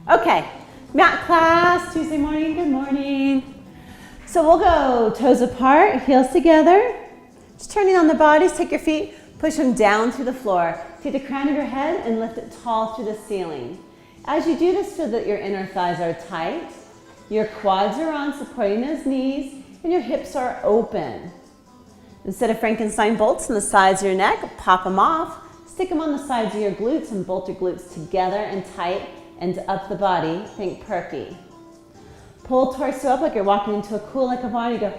Okay, mat class, Tuesday morning, good morning. So we'll go toes apart, heels together. Just turning on the bodies, take your feet, push them down to the floor. Take the crown of your head and lift it tall to the ceiling. As you do this, feel that your inner thighs are tight, your quads are on, supporting those knees, and your hips are open. Instead of Frankenstein bolts on the sides of your neck, pop them off, stick them on the sides of your glutes and bolt your glutes together and tight and up the body. Think perky. Pull torso up like you're walking into a pool like a body. Go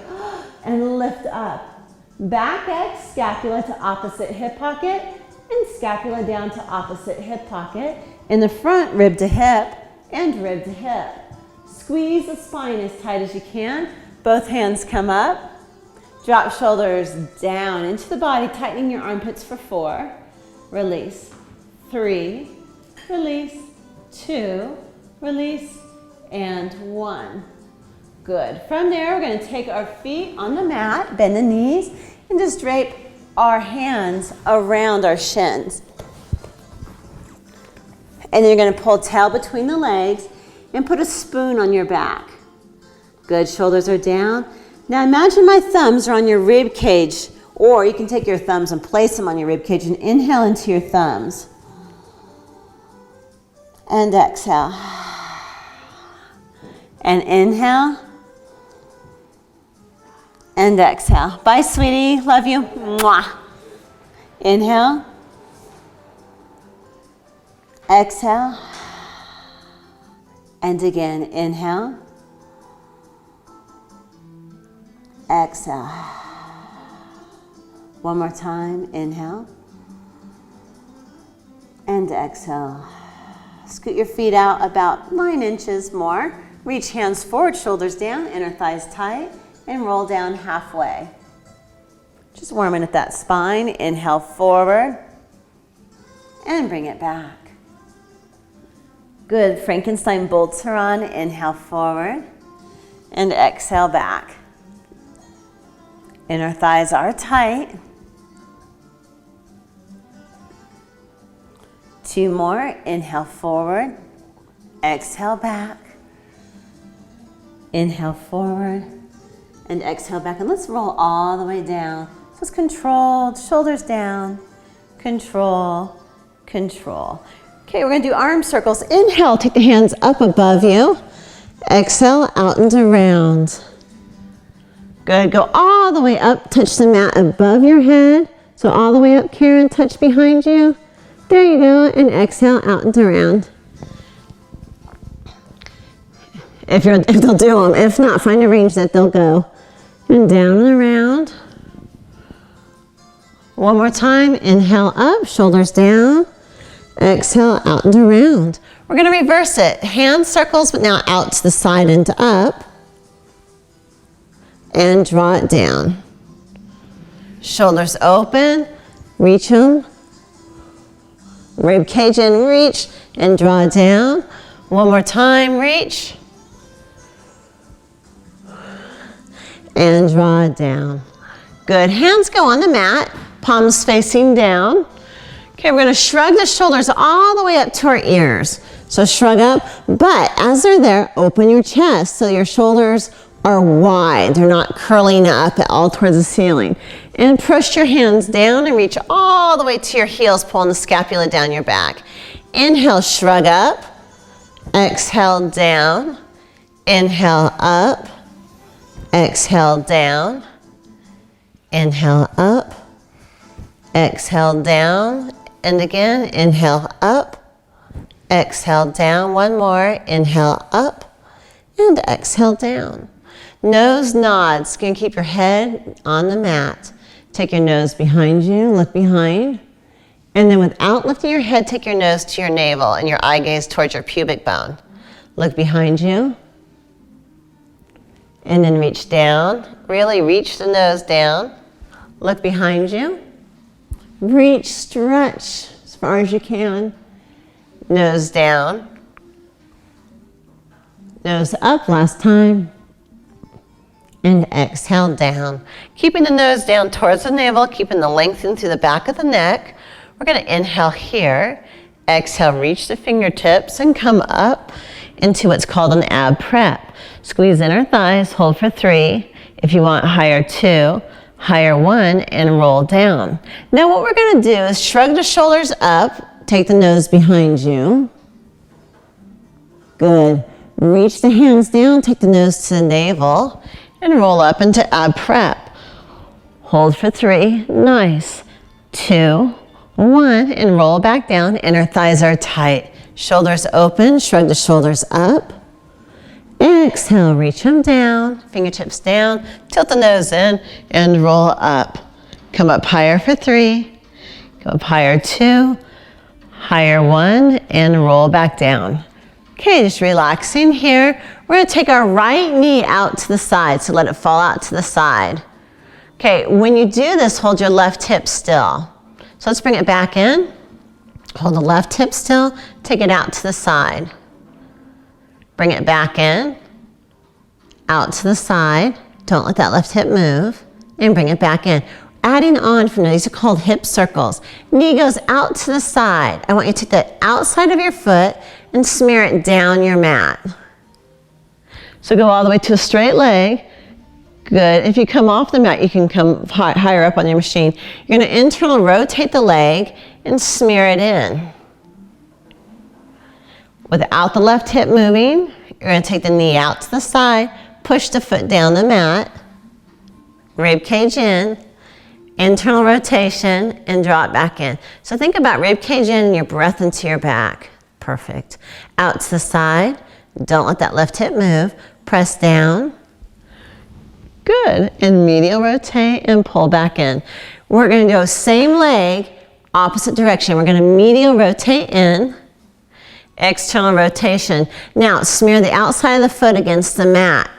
and lift up. Back X, scapula to opposite hip pocket and scapula down to opposite hip pocket. In the front, rib to hip and rib to hip. Squeeze the spine as tight as you can. Both hands come up. Drop shoulders down into the body, tightening your armpits for 4. Release. 3. Release. 2. Release. And 1. Good. From there, we're going to take our feet on the mat, bend the knees, and just drape our hands around our shins. And then you're going to pull tail between the legs and put a spoon on your back. Good. Shoulders are down. Now imagine my thumbs are on your rib cage, or you can take your thumbs and place them on your rib cage and inhale into your thumbs. And exhale. And inhale. And exhale. Bye, sweetie. Love you. Mwah. Inhale. Exhale. And again, inhale. Exhale. One more time, inhale. And exhale. Scoot your feet out about 9 inches more. Reach hands forward, shoulders down, inner thighs tight, and roll down halfway. Just warming at that spine. Inhale forward, and bring it back. Good, Frankenstein bolts are on. Inhale forward, and exhale back. Inner thighs are tight. 2 more. Inhale forward. Exhale back. Inhale forward. And exhale back. And let's roll all the way down. So it's controlled. Shoulders down. Control. Control. Okay, we're going to do arm circles. Inhale, take the hands up above you. Exhale, out and around. Good, go all the way up, touch the mat above your head. So all the way up, Karen, touch behind you. There you go, and exhale, out and around. If they'll do them, if not, find a range that they'll go. And down and around. One more time, inhale up, shoulders down. Exhale, out and around. We're gonna reverse it. Hand circles, but now out to the side and up. And draw it down. Shoulders open, reach them. Rib cage in, reach, and draw it down. One more time, reach. And draw it down. Good, hands go on the mat, palms facing down. Okay, we're gonna shrug the shoulders all the way up to our ears. So shrug up, but as they're there, open your chest so your shoulders are wide. They're not curling up at all towards the ceiling. And push your hands down and reach all the way to your heels, pulling the scapula down your back. Inhale, shrug up. Exhale, down. Inhale, up. Exhale, down. Inhale, up. Exhale, down. And again, inhale, up. Exhale, down. One more. Inhale, up. And exhale, down. Nose nods. You're going to keep your head on the mat. Take your nose behind you, look behind. And then without lifting your head, take your nose to your navel and your eye gaze towards your pubic bone. Look behind you. And then reach down. Really reach the nose down. Look behind you. Reach, stretch as far as you can. Nose down. Nose up, last time. And exhale down. Keeping the nose down towards the navel, keeping the length into the back of the neck. We're going to inhale here. Exhale, reach the fingertips and come up into what's called an ab prep. Squeeze inner thighs, hold for 3. If you want, higher 2, higher 1, and roll down. Now what we're gonna do is shrug the shoulders up, take the nose behind you. Good. Reach the hands down, take the nose to the navel, and roll up into ab prep. Hold for 3, nice. 2, 1, and roll back down. Inner thighs are tight. Shoulders open, shrug the shoulders up. Exhale, reach them down, fingertips down, tilt the nose in, and roll up. Come up higher for 3, come up higher 2, higher 1, and roll back down. Okay, just relaxing here. We're gonna take our right knee out to the side, so let it fall out to the side. Okay, when you do this, hold your left hip still. So let's bring it back in. Hold the left hip still, take it out to the side. Bring it back in, out to the side. Don't let that left hip move, and bring it back in. Adding on from there, these are called hip circles. Knee goes out to the side. I want you to take the outside of your foot and smear it down your mat. So go all the way to a straight leg. Good. If you come off the mat, you can come higher up on your machine. You're going to internal rotate the leg and smear it in. Without the left hip moving, you're going to take the knee out to the side, push the foot down the mat, rib cage in, internal rotation, and draw it back in. So think about rib cage in and your breath into your back. Perfect. Out to the side. Don't let that left hip move. Press down. Good. And medial rotate and pull back in. We're going to go same leg, opposite direction. We're going to medial rotate in, external rotation. Now smear the outside of the foot against the mat.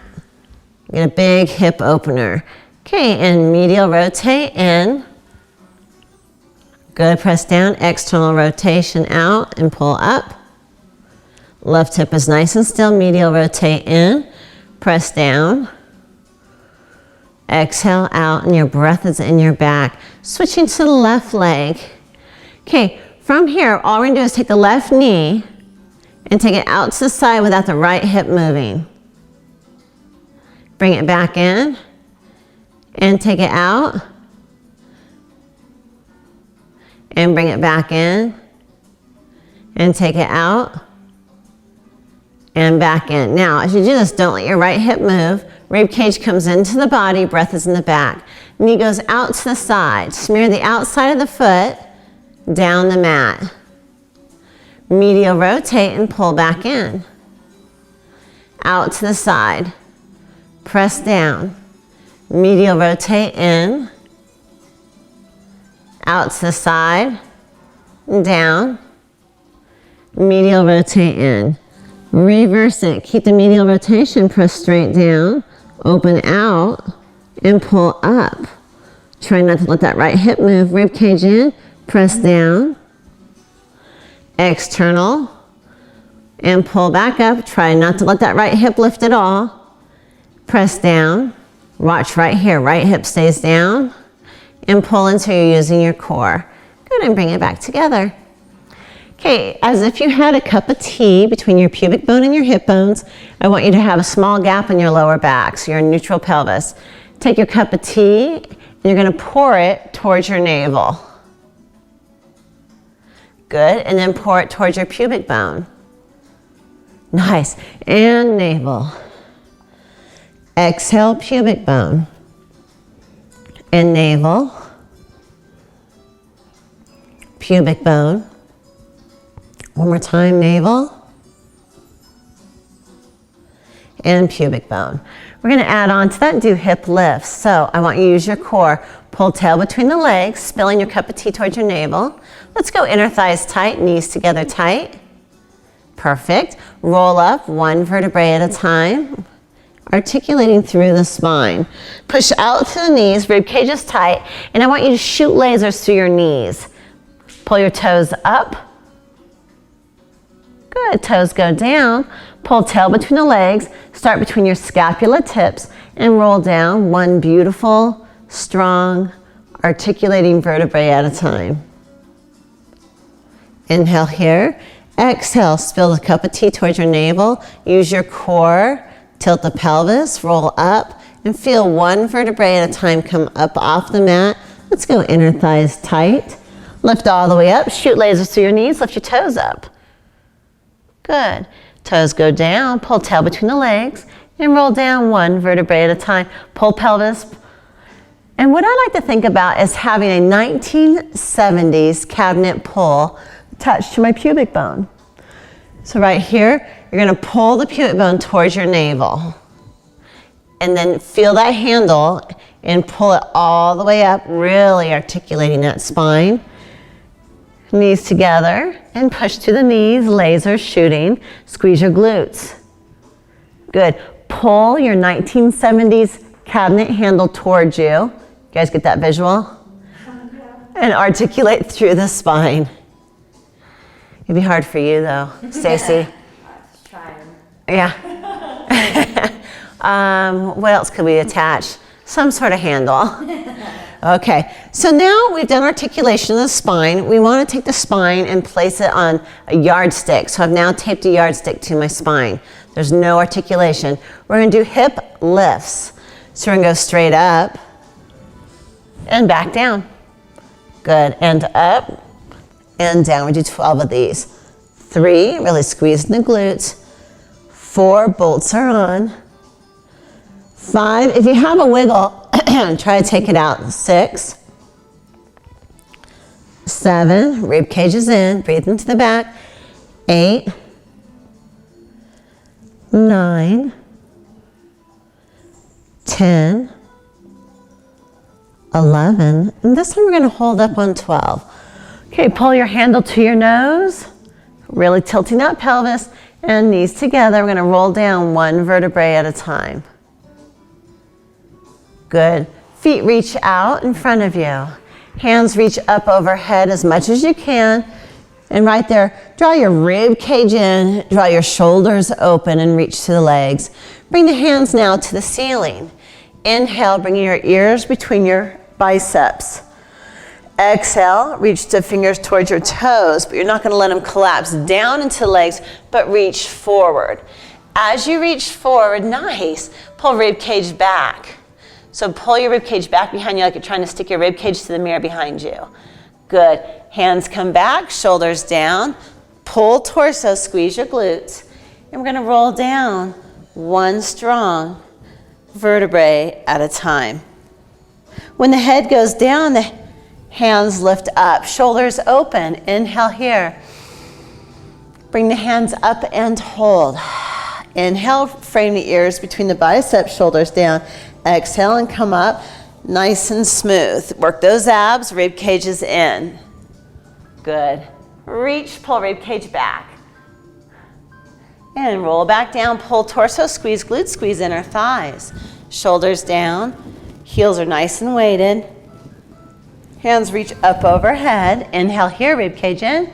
Get a big hip opener. Okay, and medial rotate in. Good. Press down, external rotation out and pull up. Left hip is nice and still. Medial rotate in, press down. Exhale out, and your breath is in your back. Switching to the left leg. Okay, from here, all we're gonna do is take the left knee and take it out to the side without the right hip moving. Bring it back in and take it out. And bring it back in and take it out. And back in. Now, as you do this, don't let your right hip move. Rib cage comes into the body, breath is in the back. Knee goes out to the side. Smear the outside of the foot down the mat. Medial rotate and pull back in. Out to the side. Press down. Medial rotate in. Out to the side. Down. Medial rotate in. Reverse it. Keep the medial rotation. Press straight down. Open out and pull up. Try not to let that right hip move. Rib cage in. Press down. External. And pull back up. Try not to let that right hip lift at all. Press down. Watch right here. Right hip stays down. And pull until you're using your core. Good, and bring it back together. Okay, as if you had a cup of tea between your pubic bone and your hip bones, I want you to have a small gap in your lower back, so you're in neutral pelvis. Take your cup of tea, and you're gonna pour it towards your navel. Good, and then pour it towards your pubic bone. Nice, and navel. Exhale, pubic bone. And navel. Pubic bone. One more time, navel. And pubic bone. We're gonna add on to that and do hip lifts. So I want you to use your core. Pull tail between the legs, spilling your cup of tea towards your navel. Let's go inner thighs tight, knees together tight. Perfect. Roll up one vertebrae at a time. Articulating through the spine. Push out to the knees, rib cage is tight, and I want you to shoot lasers through your knees. Pull your toes up. Good, toes go down. Pull tail between the legs, start between your scapula tips, and roll down one beautiful, strong, articulating vertebrae at a time. Inhale here. Exhale, spill the cup of tea towards your navel. Use your core, tilt the pelvis, roll up, and feel one vertebrae at a time come up off the mat. Let's go inner thighs tight. Lift all the way up, shoot lasers through your knees, lift your toes up. Good. Toes go down, pull tail between the legs, and roll down one vertebrae at a time. Pull pelvis. And what I like to think about is having a 1970s cabinet pull attached to my pubic bone. So right here, you're gonna pull the pubic bone towards your navel. And then feel that handle and pull it all the way up, really articulating that spine. Knees together and push to the knees, laser shooting. Squeeze your glutes. Good. Pull your 1970s cabinet handle towards you. You guys get that visual? And articulate through the spine. It'd be hard for you though, Stacy. Yeah. What else could we attach? Some sort of handle. Okay, so now we've done articulation of the spine. We want to take the spine and place it on a yardstick. So I've now taped a yardstick to my spine. There's no articulation. We're going to do hip lifts. So we're going to go straight up and back down. Good, and up and down. We do 12 of these. 3, really squeeze the glutes. 4, bolts are on. 5, if you have a wiggle, try to take it out. 6, 7, rib cage is in, breathe into the back. 8, 9, 10, 11, and this one we're going to hold up on 12. Okay, pull your handle to your nose, really tilting that pelvis, and knees together. We're going to roll down one vertebrae at a time. Good. Feet reach out in front of you. Hands reach up overhead as much as you can. And right there, draw your rib cage in, draw your shoulders open and reach to the legs. Bring the hands now to the ceiling. Inhale, bringing your ears between your biceps. Exhale, reach the fingers towards your toes, but you're not going to let them collapse down into the legs, but reach forward. As you reach forward, nice, pull rib cage back. So pull your rib cage back behind you like you're trying to stick your rib cage to the mirror behind you. Good. Hands come back, shoulders down, pull torso, squeeze your glutes, and we're going to roll down one strong vertebrae at a time. When the head goes down, the hands lift up, shoulders open. Inhale here. Bring the hands up and hold. Inhale, frame the ears between the biceps, shoulders down. Exhale and come up, nice and smooth. Work those abs, rib cages in. Good. Reach, pull rib cage back. And roll back down, pull torso, squeeze glutes, squeeze inner thighs. Shoulders down, heels are nice and weighted. Hands reach up overhead. Inhale here, rib cage in.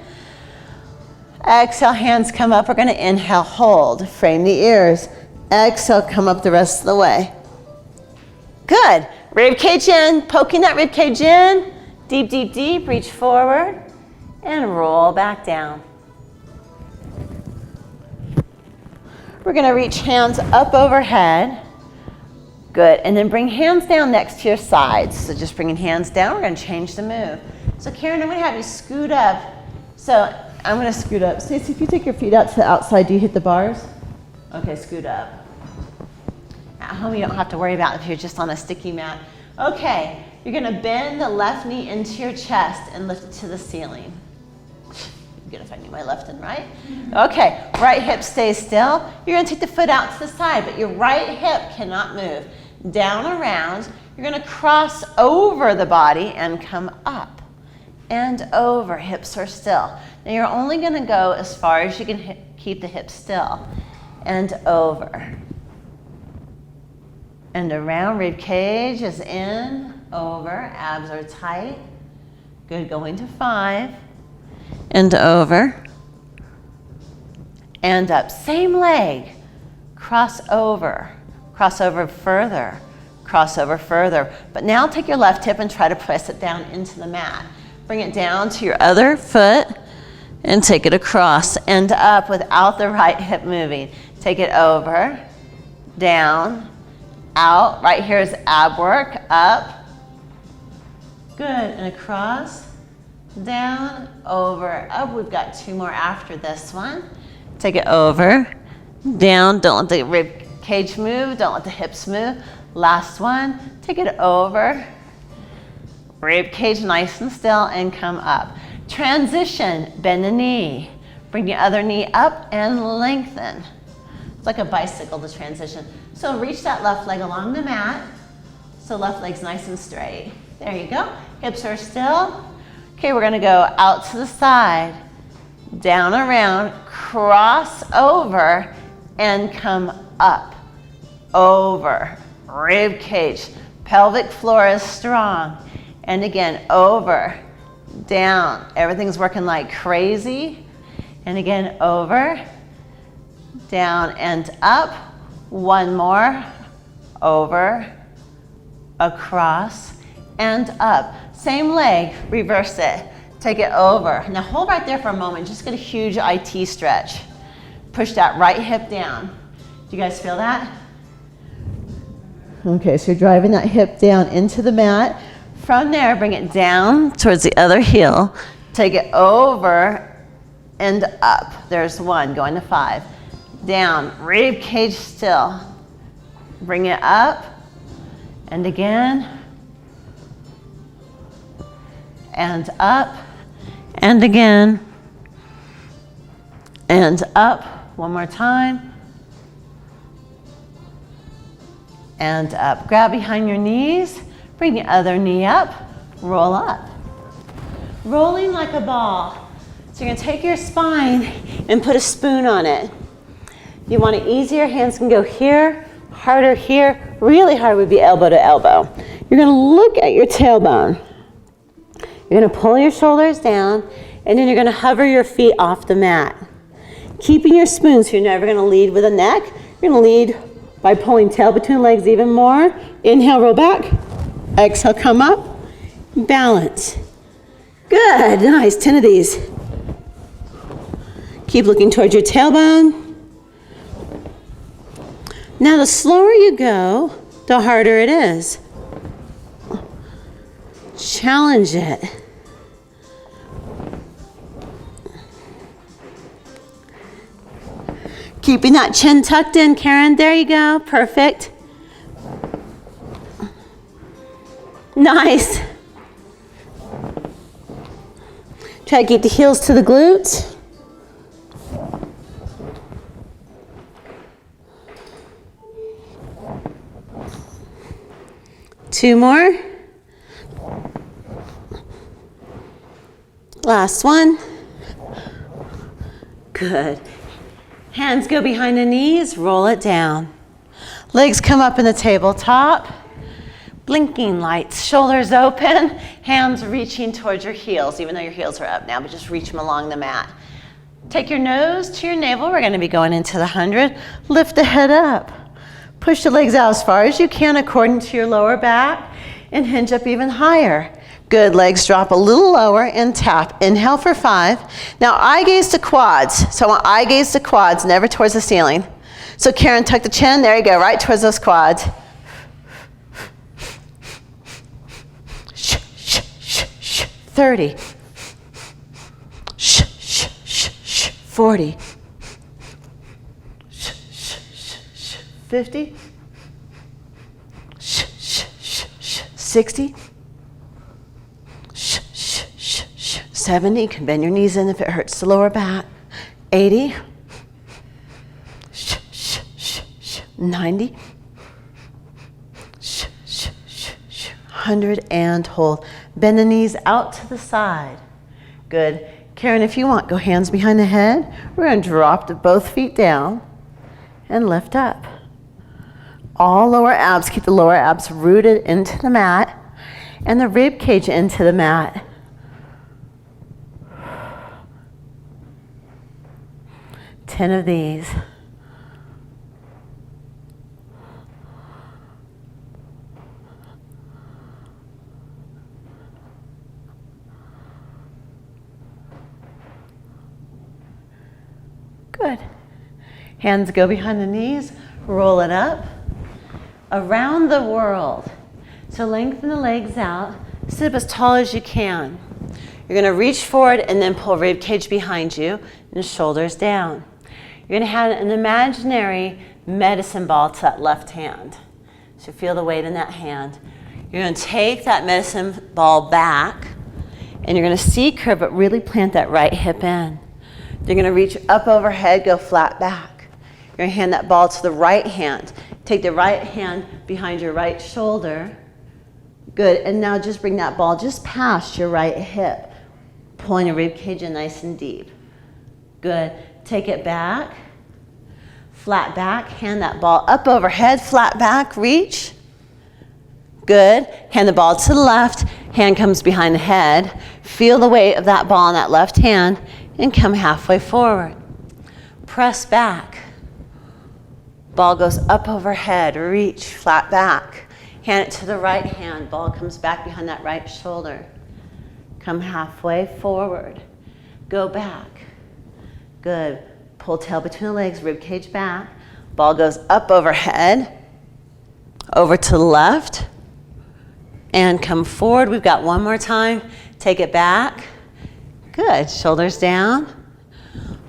Exhale, hands come up. We're going to inhale, hold. Frame the ears. Exhale, come up the rest of the way. Good. Rib cage in, poking that rib cage in. Deep, deep, deep. Reach forward and roll back down. We're going to reach hands up overhead. Good. And then bring hands down next to your sides. So just bringing hands down, we're going to change the move. So Karen, I'm going to have you scoot up. So I'm going to scoot up. Stacey, if you take your feet out to the outside, do you hit the bars? Okay, scoot up. At home, you don't have to worry about if you're just on a sticky mat. Okay, you're going to bend the left knee into your chest and lift it to the ceiling. Good if I knew my left and right. Okay, right hip stays still. You're going to take the foot out to the side, but your right hip cannot move. Down, around. You're going to cross over the body and come up and over. Hips are still. Now you're only going to go as far as you can keep the hips still. And over. And around, rib cage is in, over, abs are tight. Good, going to 5. And over. And up. Same leg. Cross over further, cross over further. But now take your left hip and try to press it down into the mat. Bring it down to your other foot and take it across and up without the right hip moving. Take it over, down, out. Right here is ab work, up. Good, and across, down, over, up. We've got 2 more after this one. Take it over, down. Don't let the rib cage move. Don't let the hips move. Last one. Take it over, rib cage nice and still, and come up. Transition, bend the knee. Bring your other knee up and lengthen. It's like a bicycle, the transition. So reach that left leg along the mat. So left leg's nice and straight. There you go. Hips are still. Okay, we're gonna go out to the side, down around, cross over, and come up, over, rib cage. Pelvic floor is strong. And again, over, down. Everything's working like crazy. And again, over, down and up. One more, over, across, and up. Same leg, reverse it. Take it over. Now hold right there for a moment. Just get a huge IT stretch. Push that right hip down. Do you guys feel that? Okay, so you're driving that hip down into the mat. From there, bring it down towards the other heel. Take it over and up. There's 1, going to 5. Down, rib cage still. Bring it up, and again, and up, and again, and up. One more time, and up. Grab behind your knees, bring the other knee up, roll up. Rolling like a ball. So you're gonna take your spine and put a spoon on it. You want it easier, hands can go here, harder here. Really hard would be elbow to elbow. You're gonna look at your tailbone. You're gonna pull your shoulders down, and then you're gonna hover your feet off the mat. Keeping your spoon, so you're never gonna lead with a neck. You're gonna lead by pulling tail between legs even more. Inhale, roll back. Exhale, come up. Balance. Good, nice, 10 of these. Keep looking towards your tailbone. Now, the slower you go, the harder it is. Challenge it. Keeping that chin tucked in, Karen. There you go. Perfect. Nice. Try to keep the heels to the glutes. Two more. Last one. Good. Hands go behind the knees, roll it down. Legs come up in the tabletop. Blinking lights, shoulders open, hands reaching towards your heels, even though your heels are up now, but just reach them along the mat. Take your nose to your navel. We're going to be going into the 100. Lift the head up. Push the legs out as far as you can according to your lower back and hinge up even higher. Good, legs drop a little lower and tap. Inhale for 5. Now eye gaze to quads. So I want eye gaze to quads, never towards the ceiling. So Karen, tuck the chin. There you go, right towards those quads. 30. 40. 50. 60. 70. You can bend your knees in if it hurts the lower back. 80. 90. 100 and hold. Bend the knees out to the side. Good. Karen, if you want, go hands behind the head. We're going to drop both feet down and lift up. All lower abs, keep the lower abs rooted into the mat and the rib cage into the mat. Ten of these. Good. Hands go behind the knees, roll it up. Around the world. So lengthen the legs out, sit up as tall as you can. You're gonna reach forward and then pull rib cage behind you and shoulders down. You're gonna have an imaginary medicine ball to that left hand. So feel the weight in that hand. You're gonna take that medicine ball back and you're gonna C-curve but really plant that right hip in. You're gonna reach up overhead, go flat back. You're gonna hand that ball to the right hand. Take the right hand behind your right shoulder. Good, and now just bring that ball just past your right hip. Pulling your rib cage in nice and deep. Good, take it back. Flat back, hand that ball up overhead, flat back, reach. Good, hand the ball to the left, hand comes behind the head. Feel the weight of that ball in that left hand and come halfway forward. Press back. Ball goes up overhead, reach, flat back. Hand it to the right hand, ball comes back behind that right shoulder. Come halfway forward, go back. Good, pull tail between the legs, rib cage back. Ball goes up overhead, over to the left, and come forward. We've got one more time. Take it back. Good, shoulders down.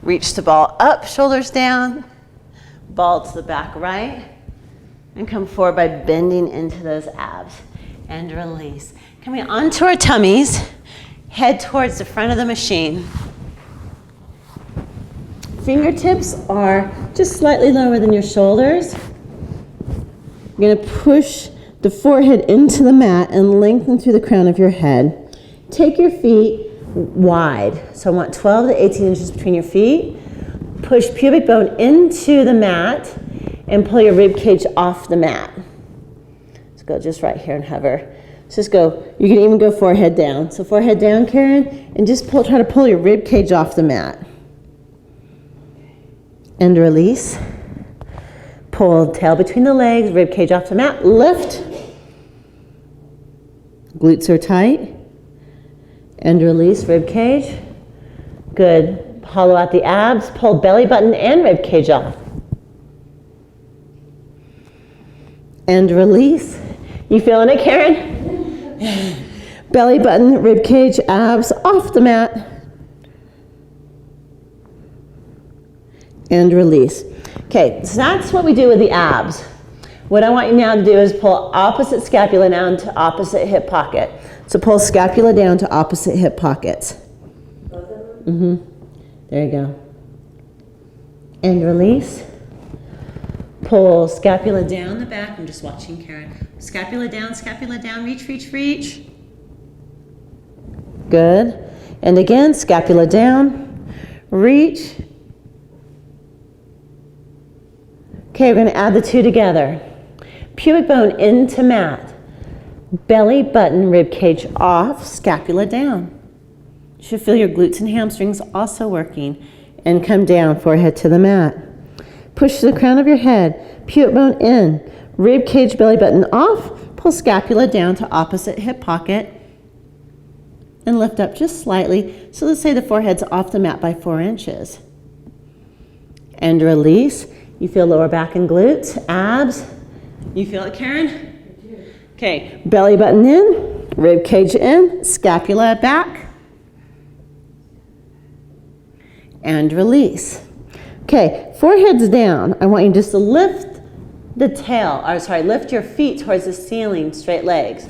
Reach the ball up, shoulders down. Ball to the back right. And come forward by bending into those abs. And release. Coming onto our tummies. Head towards the front of the machine. Fingertips are just slightly lower than your shoulders. You're going to push the forehead into the mat and lengthen through the crown of your head. Take your feet wide. So I want 12 to 18 inches between your feet. Push pubic bone into the mat and pull your rib cage off the mat. Let's go just right here and hover. So just go, you can even go forehead down. So forehead down, Karen, and just try to pull your rib cage off the mat. And release. Pull tail between the legs, rib cage off the mat, lift. Glutes are tight. And release, rib cage. Good. Hollow out the abs, pull belly button and rib cage off. And release. You feeling it, Karen? Belly button, rib cage, abs off the mat. And release. Okay, so that's what we do with the abs. What I want you now to do is pull opposite scapula down to opposite hip pocket. So pull scapula down to opposite hip pockets. Mm-hmm. There you go. And release. Pull scapula down the back. I'm just watching Karen. Scapula down, reach, reach, reach. Good. And again, scapula down, reach. Okay, we're going to add the two together. Pubic bone into mat. Belly button, rib cage off, scapula down. You should feel your glutes and hamstrings also working. And come down, forehead to the mat. Push to the crown of your head, pubic bone in, rib cage, belly button off, pull scapula down to opposite hip pocket, and lift up just slightly. So let's say the forehead's off the mat by 4 inches. And release. You feel lower back and glutes, abs. You feel it, Karen? Okay, belly button in, rib cage in, scapula back. And release. Okay, forehead's down. I want you just to lift the tail, lift your feet towards the ceiling, straight legs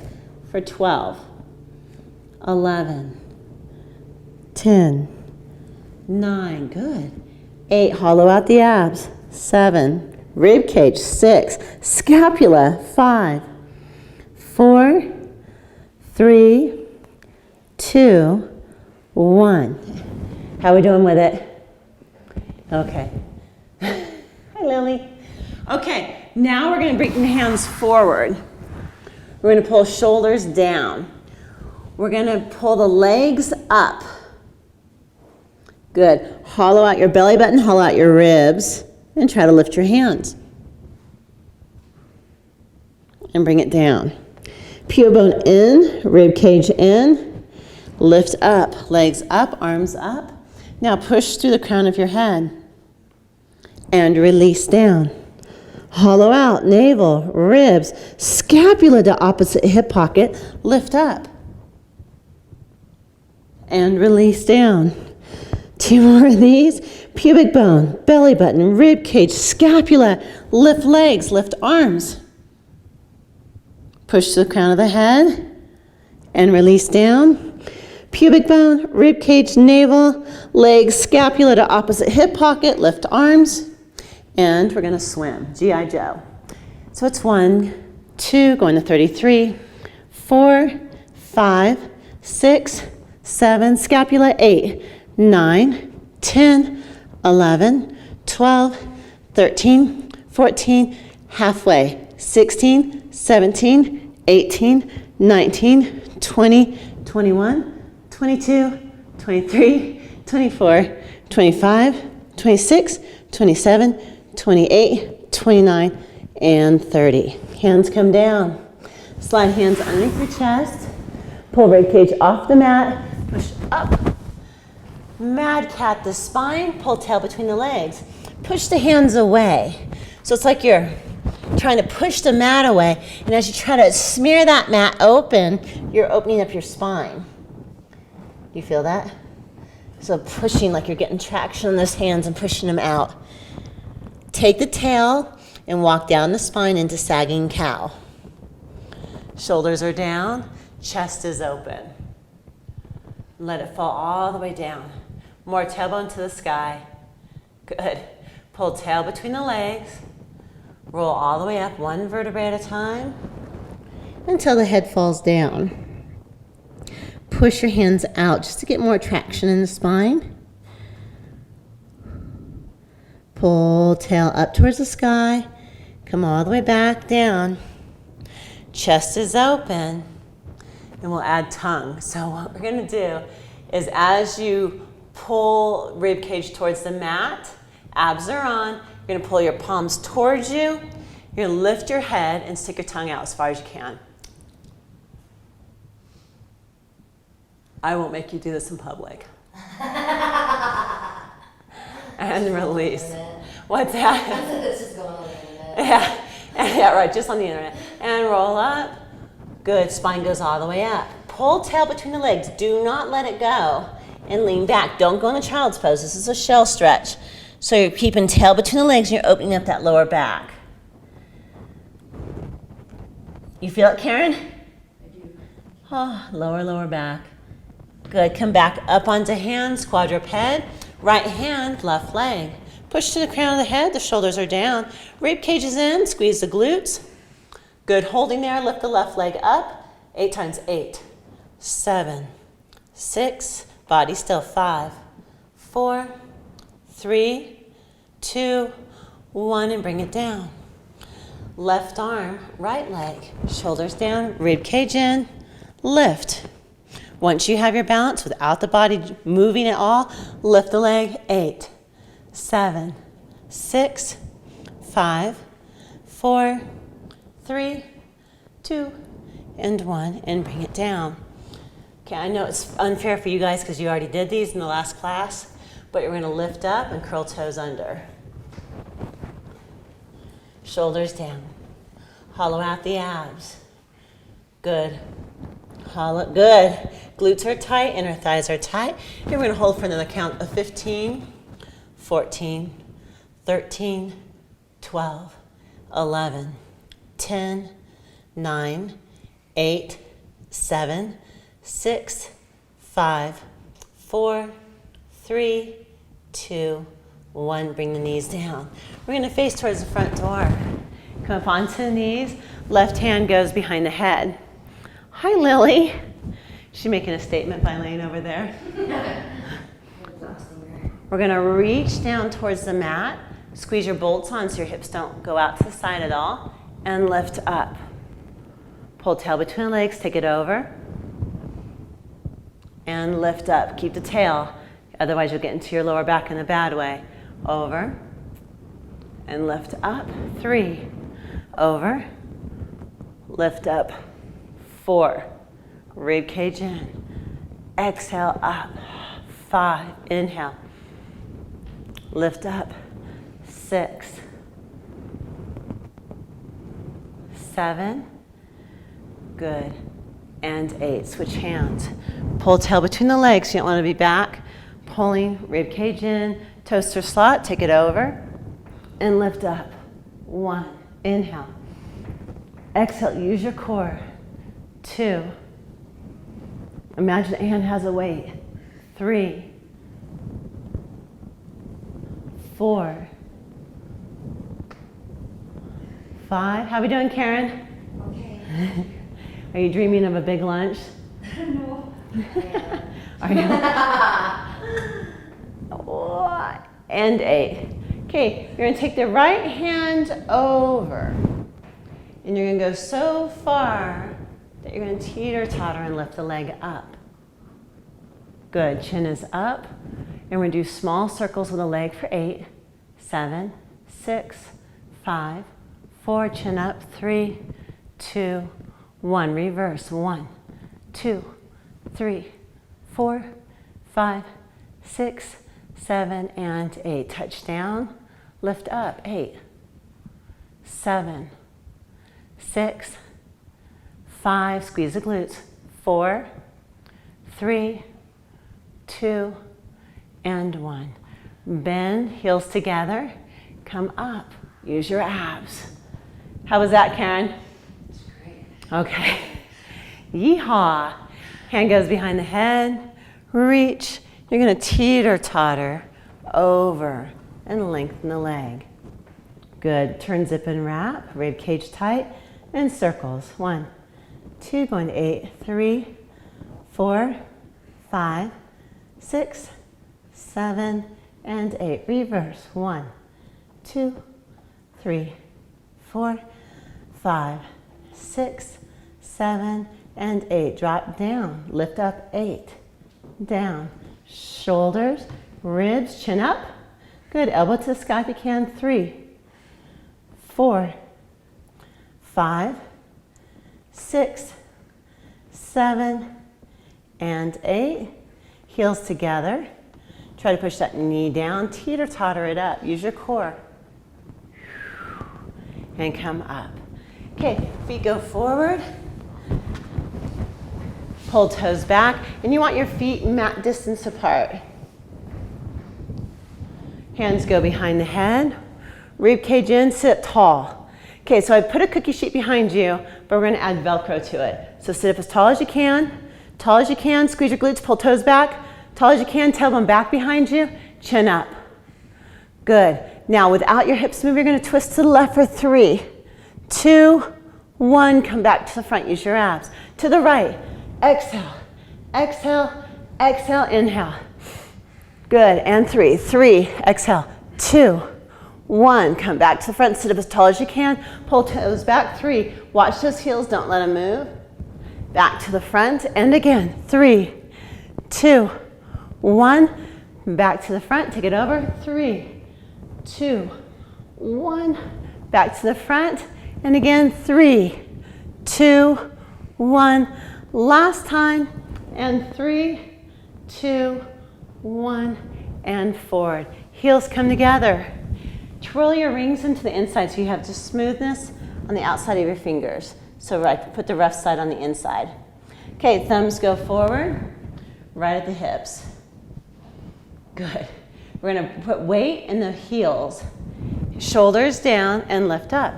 for 12, 11, 10, 9, good. 8, hollow out the abs. 7, rib cage. 6, scapula. 5, 4, 3, 2, 1. How are we doing with it? Okay. Hi, Lily. Okay, now we're going to bring the hands forward. We're going to pull shoulders down. We're going to pull the legs up. Good. Hollow out your belly button, hollow out your ribs, and try to lift your hands. And bring it down. Pubic bone in, rib cage in, lift up, legs up, arms up. Now push through the crown of your head. and release down. Hollow out, navel, ribs, scapula to opposite hip pocket, lift up. And release down. 2 more of these. Pubic bone, belly button, rib cage, scapula, lift legs, lift arms. Push to the crown of the head and release down. Pubic bone, rib cage, navel, legs, scapula to opposite hip pocket, lift arms. And we're gonna swim, G.I. Joe. So it's 1, 2, going to 33, 4, 5, 6, 7, scapula, 8, 9, 10, 11, 12, 13, 14, halfway, 16, 17, 18, 19, 20, 21, 22, 23, 24, 25, 26, 27, 28, 29, and 30. Hands come down. Slide hands underneath your chest. Pull rib cage off the mat. Push up. Mad cat the spine. Pull tail between the legs. Push the hands away. So it's like you're trying to push the mat away. And as you try to smear that mat open, you're opening up your spine. You feel that? So pushing like you're getting traction on those hands and pushing them out. Take the tail and walk down the spine into sagging cow. Shoulders are down, chest is open. Let it fall all the way down. More tailbone to the sky. Good. Pull tail between the legs. Roll all the way up, 1 vertebrae at a time, until the head falls down. Push your hands out just to get more traction in the spine. Pull tail up towards the sky. Come all the way back down. Chest is open. And we'll add tongue. So what we're going to do is as you pull rib cage towards the mat, abs are on, you're going to pull your palms towards you. You're going to lift your head and stick your tongue out as far as you can. I won't make you do this in public. And release. What's that? This is going on the internet. Yeah, right, just on the internet. And roll up. Good, spine goes all the way up. Pull tail between the legs. Do not let it go. And lean back. Don't go in a child's pose. This is a shell stretch. So you're keeping tail between the legs and you're opening up that lower back. You feel it, Karen? I do. Oh, lower back. Good, come back up onto hands, quadruped. Right hand, left leg. Push to the crown of the head, the shoulders are down. Rib cage is in, squeeze the glutes. Good, holding there, lift the left leg up. 8 times, 8, 7, 6, body still, 5, 4, 3, 2, 1, and bring it down. Left arm, right leg, shoulders down, rib cage in, lift. Once you have your balance without the body moving at all, lift the leg. 8, 7, 6, 5, 4, 3, 2, and 1, and bring it down. Okay, I know it's unfair for you guys because you already did these in the last class, but you're going to lift up and curl toes under. Shoulders down. Hollow out the abs. Good. Hollow, good. Glutes are tight, inner thighs are tight. Here we're going to hold for another count of 15, 14, 13, 12, 11, 10, 9, 8, 7, 6, 5, 4, 3, 2, 1. Bring the knees down. We're going to face towards the front door. Come up onto the knees. Left hand goes behind the head. Hi, Lily. She's making a statement by laying over there. We're going to reach down towards the mat. Squeeze your bolts on so your hips don't go out to the side at all. And lift up. Pull tail between the legs, take it over. And lift up. Keep the tail. Otherwise, you'll get into your lower back in a bad way. Over. And lift up. 3. Over. Lift up. 4. Rib cage in. Exhale up. 5. Inhale. Lift up. 6, 7, good, and 8. Switch hands. Pull tail between the legs. You don't want to be back. Pulling rib cage in, toaster slot, take it over, and lift up. 1, inhale. Exhale, use your core. 2, imagine Anne has a weight. 3, 4, 5. How are we doing, Karen? Okay. Are you dreaming of a big lunch? No. Are you? Oh, and 8. Okay, you're gonna take the right hand over. And you're gonna go so far that you're gonna teeter-totter and lift the leg up. Good, chin is up. And we're gonna do small circles with the leg for 8, 7, 6, 5, 4, chin up, 3, 2, 1. Reverse, 1, 2, 3, 4, 5, 6, 7, and 8. Touch down, lift up, 8, 7, 6, 5, squeeze the glutes, 4, 3, 2, and 1. Bend, heels together, come up, use your abs. How was that, Karen? It's great. Okay. Yeehaw. Hand goes behind the head, reach. You're gonna teeter-totter over and lengthen the leg. Good, turn, zip, and wrap, rib cage tight, and circles. 1, 2, going to 8, 3, 4, 5, 6, 7, and 8. Reverse, 1, 2, 3, 4, 5, 6, 7, and 8. Drop down, lift up, 8, down. Shoulders, ribs, chin up. Good, elbow to the sky if you can. 3, 4, 5, 6, 7, and 8. Heels together. Try to push that knee down, teeter-totter it up. Use your core. And come up. Okay, feet go forward. Pull toes back, and you want your feet mat distance apart. Hands go behind the head. Rib cage in, sit tall. Okay, so I put a cookie sheet behind you, but we're gonna add Velcro to it. So sit up as tall as you can, squeeze your glutes, pull toes back, tall as you can, tailbone back behind you, chin up. Good. Now without your hips moving, you're gonna twist to the left for 3, 2, 1, come back to the front, use your abs. To the right, exhale, exhale, exhale, inhale. Good, and 3, 3, exhale, 2, 1, come back to the front, sit up as tall as you can, pull toes back, 3, watch those heels, don't let them move. Back to the front, and again, 3, 2, 1, back to the front, take it over, 3, 2, 1, back to the front, and again, 3, 2, 1, last time, and 3, 2, 1, and forward. Heels come together. Twirl your rings into the inside so you have just smoothness on the outside of your fingers. So right, put the rough side on the inside. Okay, thumbs go forward, right at the hips. Good. We're gonna put weight in the heels. Shoulders down and lift up.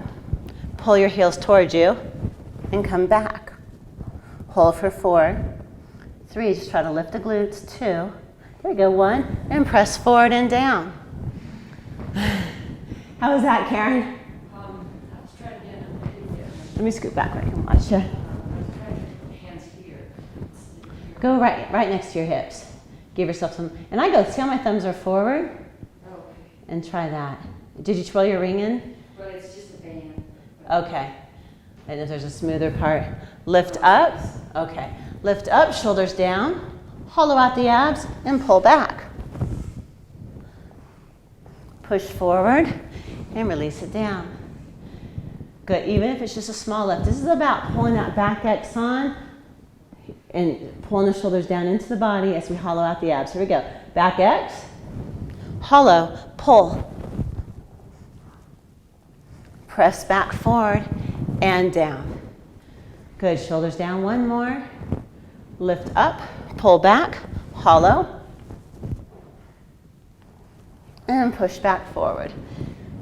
Pull your heels towards you and come back. Hold for 4, 3, just try to lift the glutes, 2, there we go, 1, and press forward and down. How was that, Karen? Let's try it again. Let me scoot back where I can watch you. Hands here. Go right next to your hips. Give yourself some, and I go, see how my thumbs are forward? Okay. And try that. Did you twirl your ring in? But it's just a band. Okay. And if there's a smoother part, lift up. Okay. Lift up, shoulders down, hollow out the abs, and pull back. Push forward and release it down. Good, even if it's just a small lift. This is about pulling that back X on and pulling the shoulders down into the body as we hollow out the abs. Here we go. Back X, hollow, pull. press back forward and down. Good, shoulders down, one more. Lift up, pull back, hollow. And push back forward.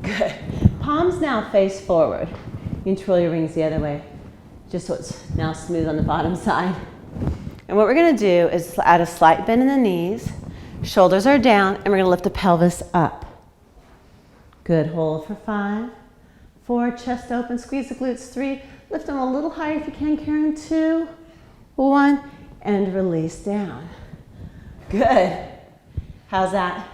Good. Palms now face forward. You can twirl your rings the other way, just so it's now smooth on the bottom side. And what we're gonna do is add a slight bend in the knees. Shoulders are down, and we're gonna lift the pelvis up. Good, hold for 5, 4, chest open, squeeze the glutes, 3, lift them a little higher if you can, Karen, 2, 1, and release down. Good. How's that?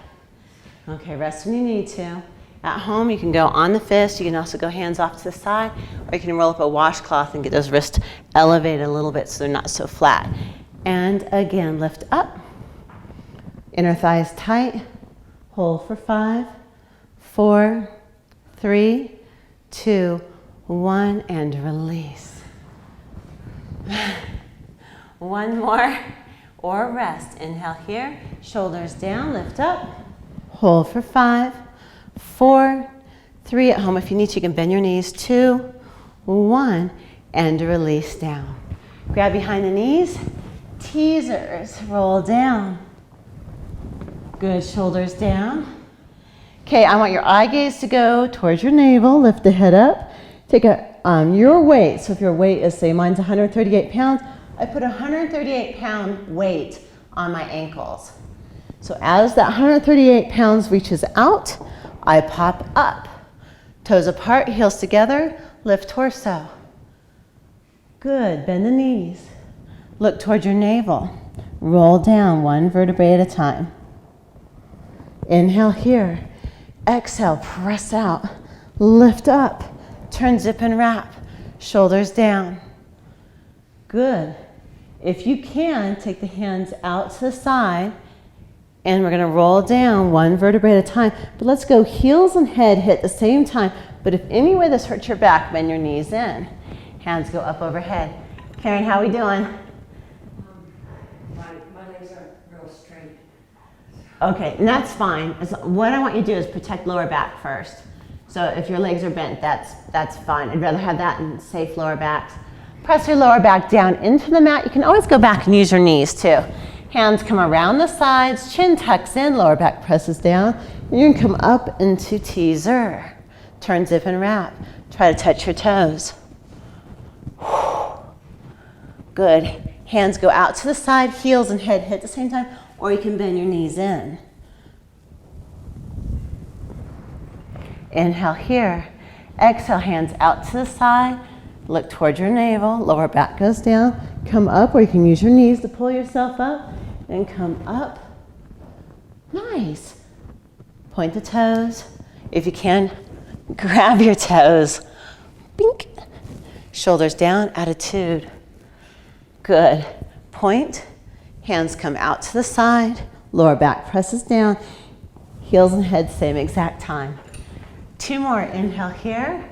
Okay, rest when you need to. At home, you can go on the fist. You can also go hands off to the side, or you can roll up a washcloth and get those wrists elevated a little bit so they're not so flat. And again, lift up. Inner thighs tight. Hold for 5, 4, 3, 2, 1, and release. One more, or rest. Inhale here, shoulders down, lift up. Hold for 5, 4, 3. At home, if you need to, you can bend your knees. 2, 1, and release down. Grab behind the knees. Teasers, roll down. Good, shoulders down. Okay, I want your eye gaze to go towards your navel. Lift the head up. Take your weight. So if your weight is, say, mine's 138 pounds, I put a 138-pound weight on my ankles. So as that 138 pounds reaches out, I pop up. Toes apart, heels together, lift torso. Good, bend the knees. Look towards your navel. Roll down one vertebrae at a time. Inhale here. Exhale, press out. Lift up. Turn, zip, and wrap. Shoulders down. Good. If you can, take the hands out to the side, and we're gonna roll down one vertebrae at a time. But let's go heels and head hit at the same time. But if any way this hurts your back, bend your knees in. Hands go up overhead. Karen, how we doing? My legs aren't real straight. Okay, and that's fine. What I want you to do is protect lower back first. So if your legs are bent, that's fine. I'd rather have that than safe lower backs. Press your lower back down into the mat. You can always go back and use your knees too. Hands come around the sides, chin tucks in, lower back presses down. And you can come up into teaser. Turn, zip, and wrap. Try to touch your toes. Good. Hands go out to the side, heels and head hit at the same time, or you can bend your knees in. Inhale here. Exhale, hands out to the side. Look towards your navel. Lower back goes down. Come up, or you can use your knees to pull yourself up and come up. Nice. Point the toes. If you can, grab your toes. Bink. Shoulders down, attitude. Good. Point. Hands come out to the side. Lower back presses down. Heels and head, same exact time. 2 more. Inhale here.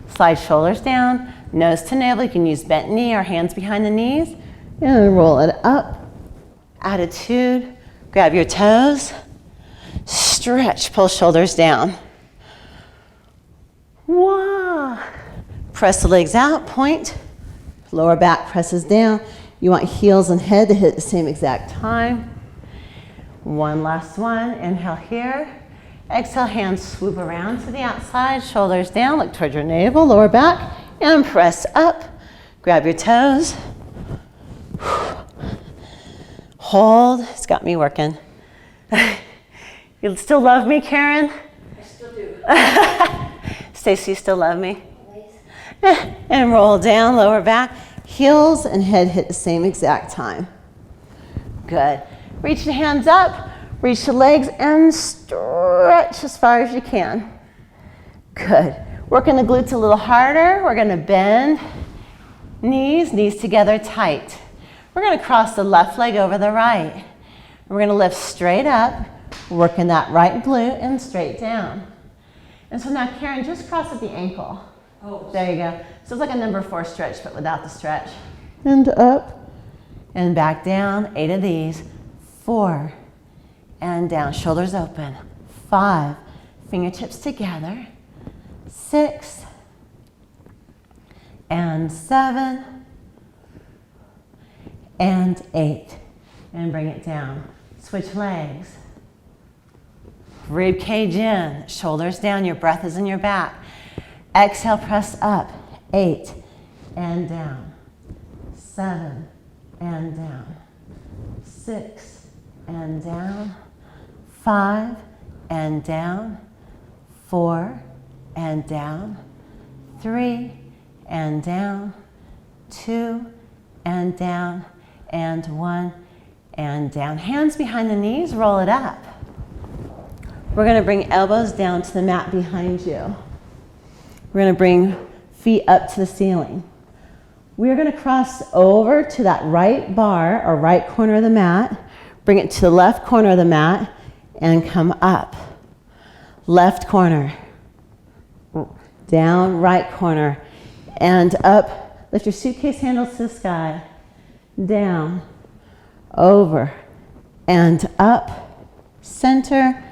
Slide shoulders down. Nose to navel. You can use bent knee or hands behind the knees. And roll it up. Attitude. Grab your toes. Stretch. Pull shoulders down. Wow. Press the legs out. Point. Lower back presses down. You want heels and head to hit at the same exact time. One last one. Inhale here. Exhale, hands swoop around to the outside. Shoulders down. Look toward your navel. Lower back. And press up. Grab your toes. Hold. It's got me working. You still love me, Karen? I still do. Stacy, you still love me? And roll down, lower back. Heels and head hit the same exact time. Good. Reach the hands up, reach the legs, and stretch as far as you can. Good. Working the glutes a little harder. We're gonna bend knees together tight. We're gonna cross the left leg over the right. We're gonna lift straight up, working that right glute and straight down. And so now, Karen, just cross at the ankle. Oh, There you go. So it's like a number 4 stretch, but without the stretch. And up and back down. 8 of these. 4 and down. Shoulders open. 5. Fingertips together. 6. and 7, and 8. And bring it down. Switch legs. Rib cage in, shoulders down, your breath is in your back. Exhale, press up. 8 and down. 7 and down. 6 and down. 5 and down. 4 and down. 3 and down. 2 and down. And 1 and down. Hands behind the knees, roll it up. We're going to bring elbows down to the mat behind you. We're going to bring feet up to the ceiling. We're going to cross over to that right bar or right corner of the mat. Bring it to the left corner of the mat and come up. Left corner. Down, right corner. And up. Lift your suitcase handles to the sky. Down. Over. And up. Center.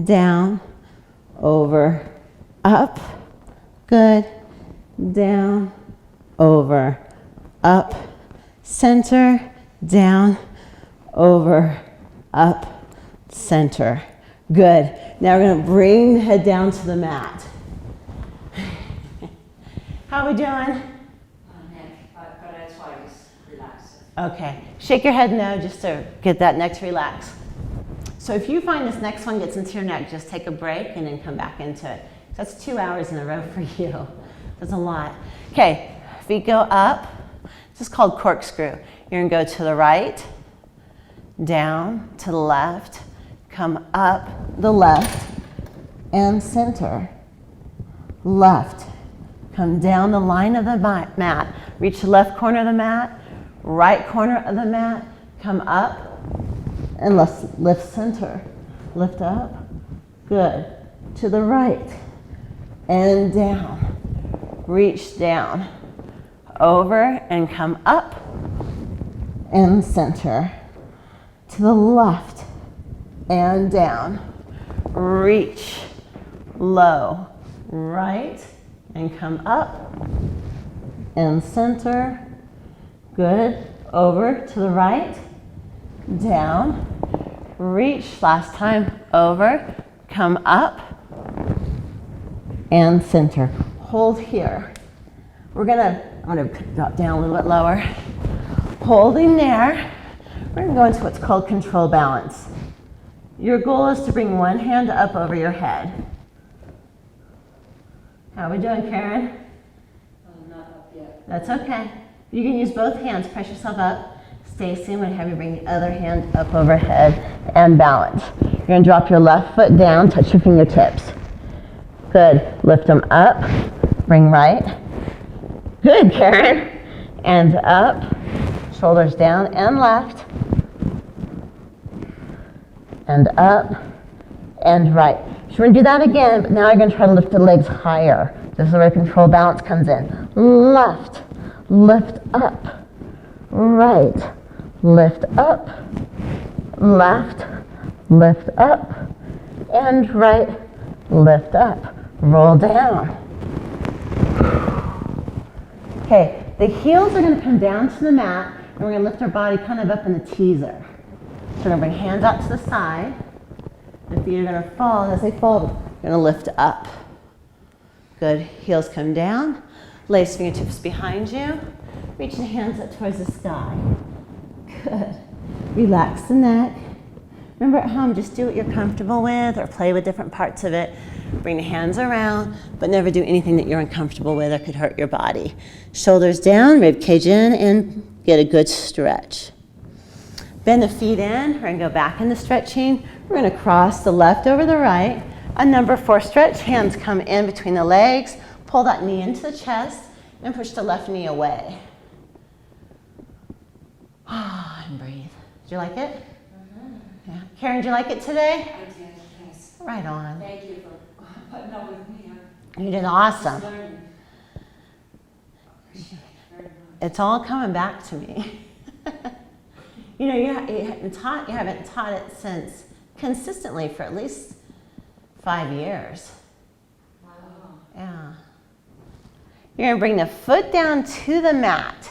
Down, over, up, good, down, over, up, center, down, over, up, center. Good. Now we're going to bring the head down to the mat. How are we doing? But that's why I just relax. Okay. Shake your head no, just to get that neck to relax. So if you find this next one gets into your neck, just take a break and then come back into it. That's 2 hours in a row for you. That's a lot. Okay, feet go up. This is called corkscrew. You're gonna go to the right, down, to the left, come up the left, and center. Left, come down the line of the mat. Reach the left corner of the mat, right corner of the mat, come up, and let's lift center. Lift up. Good. To the right. And down. Reach down. Over and come up. And center. To the left. And down. Reach. Low. Right. And come up. And center. Good. Over to the right. Down, reach, last time, over, come up, and center. Hold here. I'm gonna drop down a little bit lower. Holding there, we're gonna go into what's called control balance. Your goal is to bring one hand up over your head. How are we doing, Karen? Not up yet. That's okay. You can use both hands, press yourself up. Stacy, I'm going to have you bring the other hand up overhead and balance. You're going to drop your left foot down, touch your fingertips. Good. Lift them up. Bring right. Good, Karen. And up. Shoulders down and left. And up. And right. So we're going to do that again, but now you're going to try to lift the legs higher. This is where control balance comes in. Left. Lift up. Right. Lift up, left, lift up, and right, lift up. Roll down. Okay, the heels are going to come down to the mat, and we're going to lift our body kind of up in a teaser. So we're going to bring hands out to the side. The feet are going to fall, and as they fall, we're going to lift up. Good. Heels come down. Lace fingertips behind you. Reach the hands up towards the sky. Good. Relax the neck. Remember at home, just do what you're comfortable with or play with different parts of it. Bring the hands around, but never do anything that you're uncomfortable with or could hurt your body. Shoulders down, rib cage in, and get a good stretch. Bend the feet in. We're going to go back into stretching. We're going to cross the left over the right. A number 4 stretch. Hands come in between the legs. Pull that knee into the chest and push the left knee away. And breathe. Did you like it? Mm-hmm. Yeah. Karen, did you like it today? I did, yes. Right on. Thank you for putting up with me. You did awesome. Learning. Very much. It's all coming back to me. You know, you haven't taught it since consistently for at least 5 years. Wow. Yeah. You're gonna bring the foot down to the mat.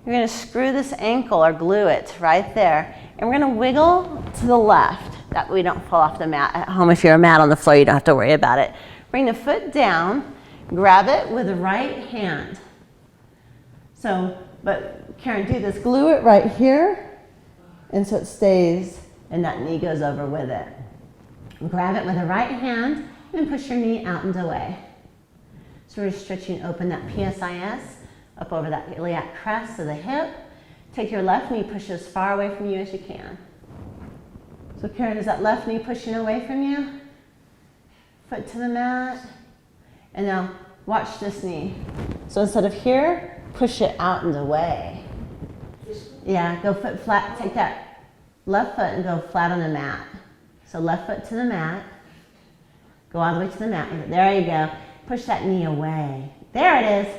You're gonna screw this ankle or glue it right there. And we're gonna wiggle to the left. That way we don't fall off the mat. At home, if you're a mat on the floor, you don't have to worry about it. Bring the foot down, grab it with the right hand. So, but Karen, do this, glue it right here, and so it stays, and that knee goes over with it. Grab it with the right hand, and push your knee out and away. So we're stretching open that PSIS, up over that iliac crest of the hip. Take your left knee, push as far away from you as you can. So Karen, is that left knee pushing away from you? Foot to the mat. And now watch this knee. So instead of here, push it out and away. Yeah, go foot flat. Take that left foot and go flat on the mat. So left foot to the mat. Go all the way to the mat. There you go. Push that knee away. There it is.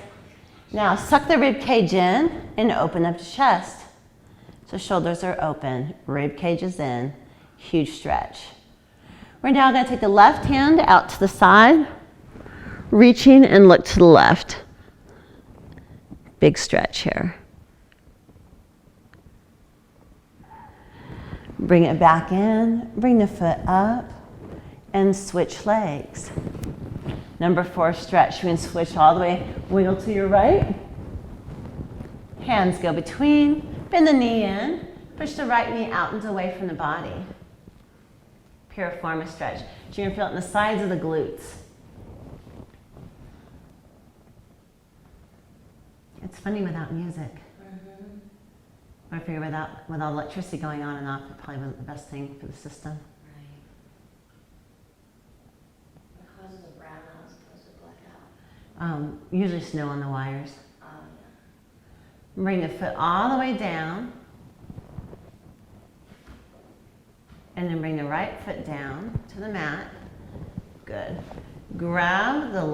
Now suck the rib cage in and open up the chest. So shoulders are open, rib cage is in, huge stretch. We're now going to take the left hand out to the side, reaching and look to the left. Big stretch here. Bring it back in, bring the foot up, and switch legs. Number 4 stretch. You can switch all the way, wiggle to your right. Hands go between, bend the knee in, push the right knee out and away from the body. Piriformis stretch. So you're gonna feel it in the sides of the glutes. It's funny without music. I figure with all the electricity going on and off, it probably wasn't the best thing for the system. Usually snow on the wires. Bring the foot all the way down. And then bring the right foot down to the mat. Good. Grab the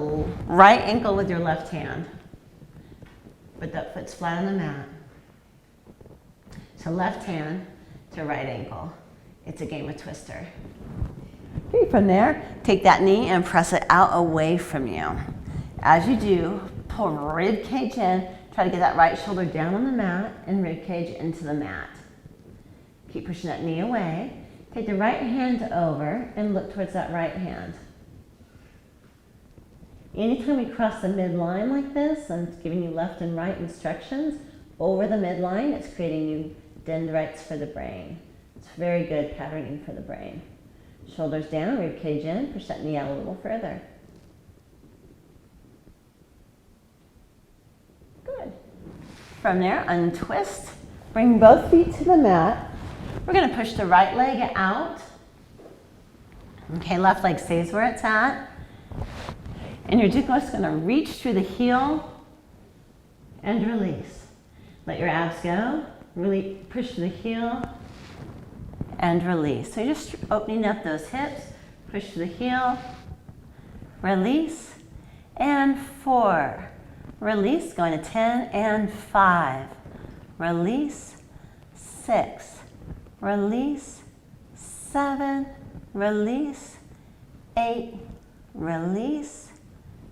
right ankle with your left hand. But that foot's flat on the mat. So left hand to right ankle. It's a game of twister. Okay, from there, take that knee and press it out away from you. As you do, pull rib cage in, try to get that right shoulder down on the mat and rib cage into the mat. Keep pushing that knee away. Take the right hand over and look towards that right hand. Anytime we cross the midline like this, I'm giving you left and right instructions. Over the midline, it's creating new dendrites for the brain. It's very good patterning for the brain. Shoulders down, rib cage in, push that knee out a little further. Good. From there, untwist. Bring both feet to the mat. We're going to push the right leg out. Okay, left leg stays where it's at. And you're just going to reach through the heel and release. Let your abs go. Really push through the heel and release. So you're just opening up those hips. Push through the heel. Release. And 4. Release. Going to 10 and 5. Release. 6. Release. 7. Release. 8. Release.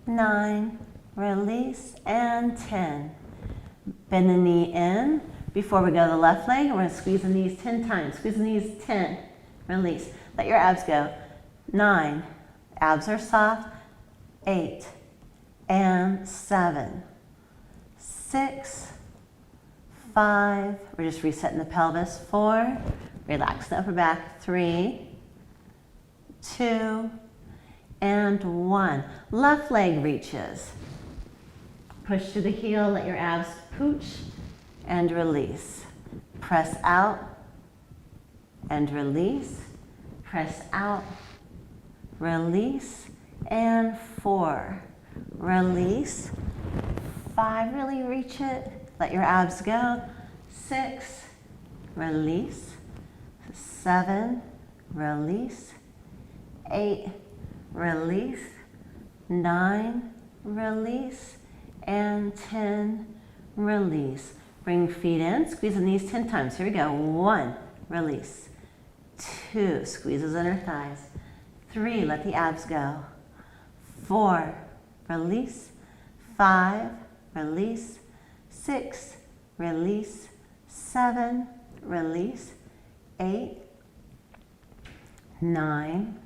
9, release, and 10. Bend the knee in. Before we go to the left leg, we're going to squeeze the knees 10 times. Squeeze the knees 10, release. Let your abs go. 9, abs are soft. 8, and 7, 6, 5, we're just resetting the pelvis. 4, relax the upper back. 3, 2, and 1. Left leg reaches. Push through the heel, let your abs pooch, and release. Press out, and release. Press out, release, and 4. Release. 5, really reach it. Let your abs go. 6, release. 7, release. 8, release. 9, release. And 10, release. Bring feet in, squeeze the knees 10 times. Here we go. 1, release. 2, squeeze those inner thighs. 3, let the abs go. 4, release. 5, release, 6, release, 7, release, 8, 9,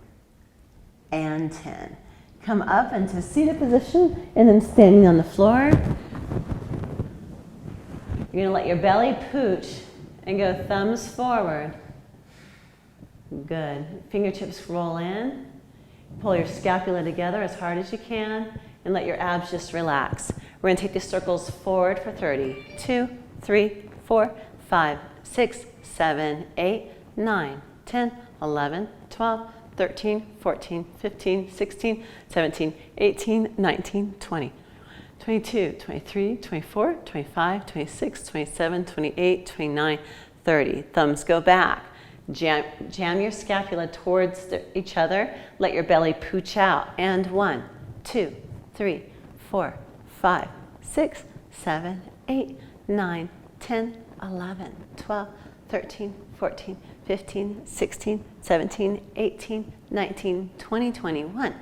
and 10. Come up into seated position and then standing on the floor. You're gonna let your belly pooch and go thumbs forward. Good. Fingertips roll in. Pull your scapula together as hard as you can and let your abs just relax. We're gonna take the circles forward for 30. 2, 3, 4, 5, 6, 7, 8, 9, 10, 11, 12, 13, 14, 15, 16, 17, 18, 19, 20. 22, 23, 24, 25, 26, 27, 28, 29, 30. Thumbs go back. Jam your scapula towards each other. Let your belly pooch out. And 1, 2, 3, 4, 5, 6, 7, 8, 9, 10, 11, 12, 13, 14, 15, 16, 17, 18, 19, 20, 21.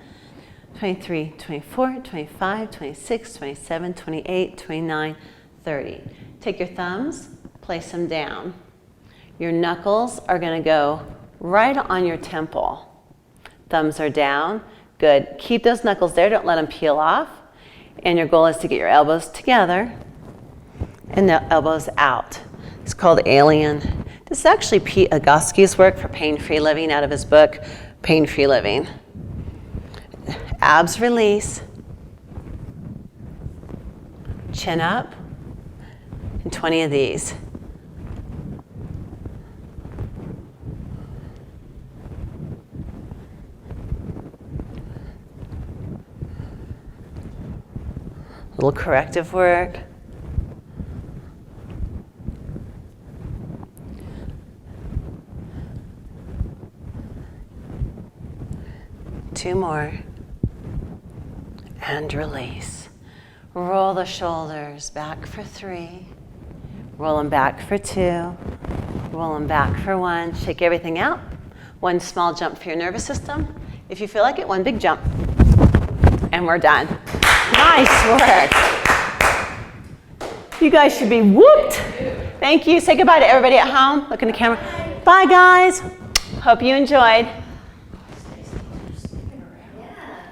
23, 24, 25, 26, 27, 28, 29, 30. Take your thumbs, place them down. Your knuckles are going to go right on your temple. Thumbs are down. Good. Keep those knuckles there. Don't let them peel off. And your goal is to get your elbows together and the elbows out. It's called Alien. This is actually Pete Egosky's work for Pain-Free Living out of his book, Pain-Free Living. Abs release, chin up, and 20 of these. A little corrective work. Two more. And release. Roll the shoulders back for 3. Roll them back for 2. Roll them back for 1. Shake everything out. 1 small jump for your nervous system. If you feel like it, 1 big jump. And we're done. Nice work. You guys should be whooped. Thank you. Say goodbye to everybody at home. Look in the camera. Bye, guys. Hope you enjoyed.